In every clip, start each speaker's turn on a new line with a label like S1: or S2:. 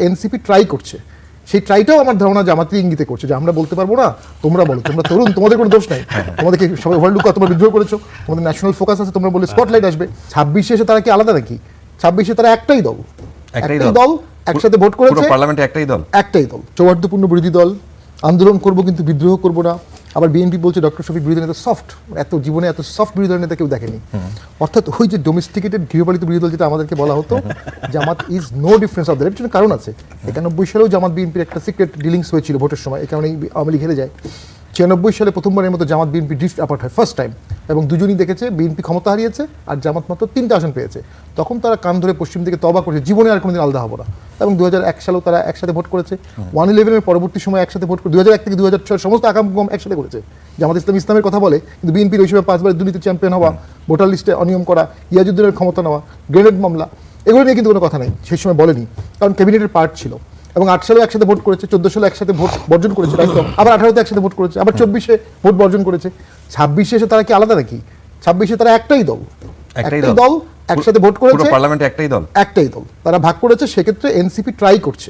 S1: NCP try করছে, সেই ট্রাইটাও আমার ধারণা জামাতি ইঙ্গিতে করছে যে আমরা বলতে পারবো না, তোমরা বলো, তোমরা তরুণ, তোমাদের কোনো দোষ নাই, তোমাদেরকে সবাই ওভারলুক তোমরা বিদ্রোহ করেছো, তোমাদের ন্যাশনাল ফোকাস আছে, তোমরা বলে স্পটলাইট আসবে। 26-এ এসে তারা কি আলাদা নাকি? 26-এ তারা একটাই দল, একসাথে ভোট করেছে,
S2: পার্লামেন্টে একটাই দল,
S1: সৌহার্দ্যপূর্ণ বিরোধী দল, আন্দোলন করবো কিন্তু বিদ্রোহ করবো না। আবার বিএনপি বলছে ডক্টর শফিক বিরোধী নেতা সফট, এত জীবনে এত সফট বিরোধী নেতা কেউ দেখেনি। অর্থাৎ ওই যে ডোমেস্টিকেটেড গৃহপালিত বিরোধী দল যেটা আমাদেরকে বলা হতো, Jamaat is no difference of that. এর পিছনে কারণ আছে। 91 সালেও জামাত বিএনপির একটা সিক্রেট ডিলিংস হয়েছিল ভোটের সময়, এই কারণেই আওয়ামী লীগ হেরে যায়। 96 সালে প্রথমবারের মতো জামাত বিএনপি ড্রিফট অ্যাপার্ট হয়, ফার্স্ট টাইম, এবং দুজনই দেখেছে বিএনপি ক্ষমতা হারিয়েছে আর জামাত মাত্র 3টা আসন পেয়েছে। তখন তারা কান ধরে পশ্চিম দিকে তবা করেছে, জীবনে আর কোনোদিন আলাদা হবো না। এবং 2001 সালেও তারা একসাথে ভোট করেছে। 1/11-এর পরবর্তী সময় একসাথে ভোট করে 2001 থেকে 2006 সমস্ত আকাম একসাথে করেছে। জামাত ইসলামের কথা বলে, কিন্তু বিএনপির ওই সময় 5 বার দুর্নীতি চ্যাম্পিয়ন হওয়া, ভোটার লিস্টে অনিয়ম করা, ইয়াজুদ্দিনের ক্ষমতা নেওয়া, গ্রেনেড মামলা, এগুলো নিয়ে কিন্তু কোনো কথা নেই, সেই সময় বলেনি, কারণ ক্যাবিনেটের পার্ট ছিল। এবং 8 সালেও একসাথে ভোট করেছে, 14 সালে একসাথে ভোট বর্জন করেছে, আবার 18-তে একসাথে ভোট করেছে, আবার 24-এ ভোট বর্জন করেছে। 26-এ এসে তারা কি আলাদা নাকি? 26-এ তারা একটাই দল, একসাথে ভোট করেছে,
S2: পার্লামেন্টে একটাই দল,
S1: তারা ভাগ করেছে। সেক্ষেত্রে এনসিপি ট্রাই করছে,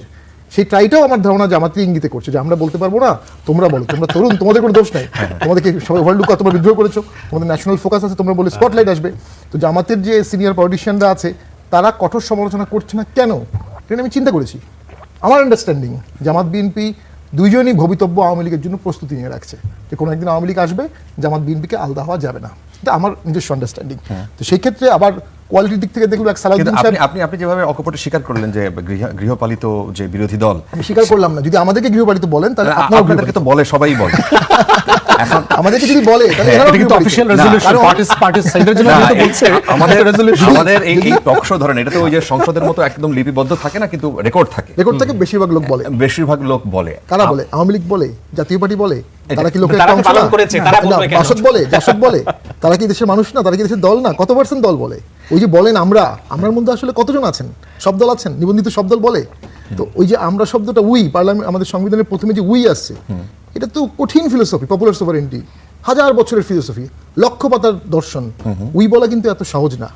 S1: সেই ট্রাইটাও আমার ধারণা জামাতি ইঙ্গিতে করছে যে আমরা বলতে পারবো না, তোমরা বলো, তোমরা তরুণ, তোমাদের কোনো দোষ নাই, তোমাদেরকে সবাই ওভারলুক তোমরা বিদ্রোহ করেছো, তোমাদের ন্যাশনাল ফোকাস আছে, তোমরা বলে স্পটলাইট আসবে। তো জামাতের যে সিনিয়র পলিটিশিয়ানরা আছে তারা কঠোর সমালোচনা করছে না কেন, এটা আমি চিন্তা করেছি। আমার আন্ডারস্ট্যান্ডিং জামাত বিএনপি দুইজনই ভবিতব্য আওয়ামী লীগের জন্য প্রস্তুতি নিয়ে রাখছে, যে কোনো একদিন আওয়ামী লীগ আসবে, জামাত বিএনপিকে আলাদা হওয়া যাবে না, এটা আমার নিজস্ব আন্ডারস্ট্যান্ডিং। তো সেই ক্ষেত্রে আবার কোয়ালিটির দিক থেকে দেখলো
S2: আপনি যেভাবে অকপটে স্বীকার করলেন যে গৃহপালিত যে বিরোধী দল,
S1: আমি স্বীকার করলাম না। যদি আমাদেরকে গৃহপালিত বলেন তাহলে
S2: আপনাদেরকে তো বলে, সবাই বলে।
S1: এখন আমাদেরকে যদি বলে তাহলে
S3: এটা কিন্তু অফিশিয়াল রেজোলিউশন পার্টি সাইডের জন্য কিন্তু বলছে
S2: আমাদের এই টক শো ধরেন, এটা তো ওই যে সংসদের মতো একদম লিপিবদ্ধ থাকে না, কিন্তু রেকর্ড থাকে,
S1: বেশিরভাগ লোক বলে। কারা বলে? আওয়ামী লীগ বলে, জাতীয় পার্টি বলে, তারা কি লোকের
S3: পালন করেছে, তারা বলবে কেন?
S1: জাসদ বলে, তারা কি দেশের মানুষ না, তারা কি দেশের দল না? কত পার্সেন্ট দল বলে? ওই যে বলেন আমরার মধ্যে আসলে কতজন আছেন? সব দল আছেন, নিবন্ধিত সব দল বলে। তো ওই যে আমরা শব্দটা উই, পার্লামেন্ট আমাদের সংবিধানের প্রথমে যে উই আসছে, এটা তো কঠিন ফিলোসফি, পপুলার সোভারেন্টি, 1000 বছরের ফিলোসফি, লক্ষ পাতার দর্শন। উই বলা কিন্তু এত সহজ না।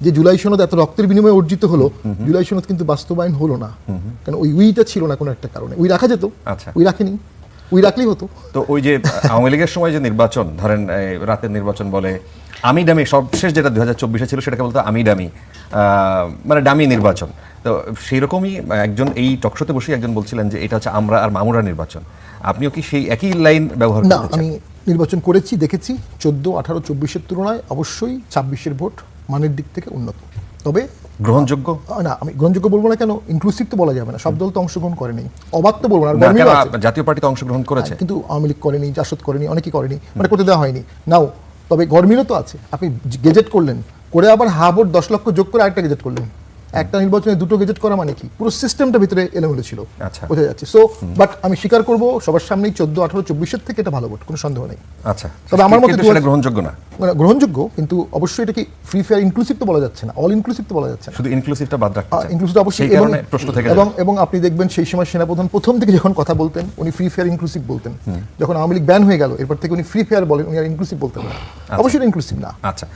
S1: যে জুলাই সনদ এত রক্তের বিনিময়ে অর্জিত হলো, জুলাই সনদ কিন্তু বাস্তবায়ন হলো না, কারণ ওই উইটা ছিল না কোনো একটা কারণে। উই রাখা যেত, উই রাখেনি, উই রাখলেই হতো।
S2: তো ওই যে আওয়ামী লীগের সময় যে নির্বাচন, ধরেন রাতের নির্বাচন বলে, আমি ডামি, সবশেষ যেটা 2024-এ ছিল সেটাকে বলতো আমি ডামি, মানে ডামি নির্বাচন। তো সেই রকমই একজন এই টকশোতে বসে একজন বলছিলেন যে এটা হচ্ছে আমরা আর মামুরা নির্বাচন। আপনিও কি সেই একই লাইন ব্যবহার করেছেন?
S1: না, আমি নির্বাচন করেছি, দেখেছি 14, 18, 24-এর তুলনায় অবশ্যই 26-এর ভোট মানের দিক থেকে উন্নত। তবে
S2: গ্রহণযোগ্য
S1: না, আমি গ্রহণযোগ্য বলবো না। কেন? ইনক্লুসিভ তো বলা যাবে না, সব দল তো অংশগ্রহণ করেনি। অবাধ তো বলবো না।
S2: জাতীয় পার্টি তো অংশগ্রহণ করেছে,
S1: কিন্তু আওয়ামী লীগ করেনি, জাসদ করেনি, অনেকেই করেনি, মানে করতে দেওয়া হয়নি। নাও, তবে গরমিলও তো আছে। আপনি গেজেট করলেন, করে আবার ভোট 10 লক্ষ যোগ করে আরেকটা গেজেট করলেন। একটা নির্বাচনে দুটো গেজেট করা মানে কি? পুরো সিস্টেমটা ভিতরে এলোমেলো ছিল, বোঝা যাচ্ছে। সো বাট আমি স্বীকার করবো সবার সামনেই 14, 18, 24-এর থেকে এটা ভালো ভোট, কোনো সন্দেহ নেই।
S2: আচ্ছা,
S1: তবে আমার মতে
S2: গ্রহণযোগ্য না,
S1: গ্রহণযোগ্য, কিন্তু অবশ্যই এটা কি ফ্রি ফেয়ার ইনক্লুসিভ তো বলা যাচ্ছে না, অল ইনক্লুসিভ তো বলা যাচ্ছে না,
S2: শুধু ইনক্লুসিভটা বাদ রাখতে চাই।
S1: ইনক্লুসিভ অবশ্যই,
S2: প্রশ্ন থেকে
S1: এবং আপনি দেখবেন সেই সময় সেনাপ্রধান প্রথম থেকে যখন কথা বলতেন উনি ফ্রি ফেয়ার ইনক্লুসিভ বলতেন। যখন আওয়ামী লীগ ব্যান হয়ে গেল এরপর থেকে উনি ফ্রি ফেয়ার বলেন, উনি আর ইনক্লুসিভ বলতেন না। অবশ্যই ইনক্লুসিভ না।
S2: আচ্ছা।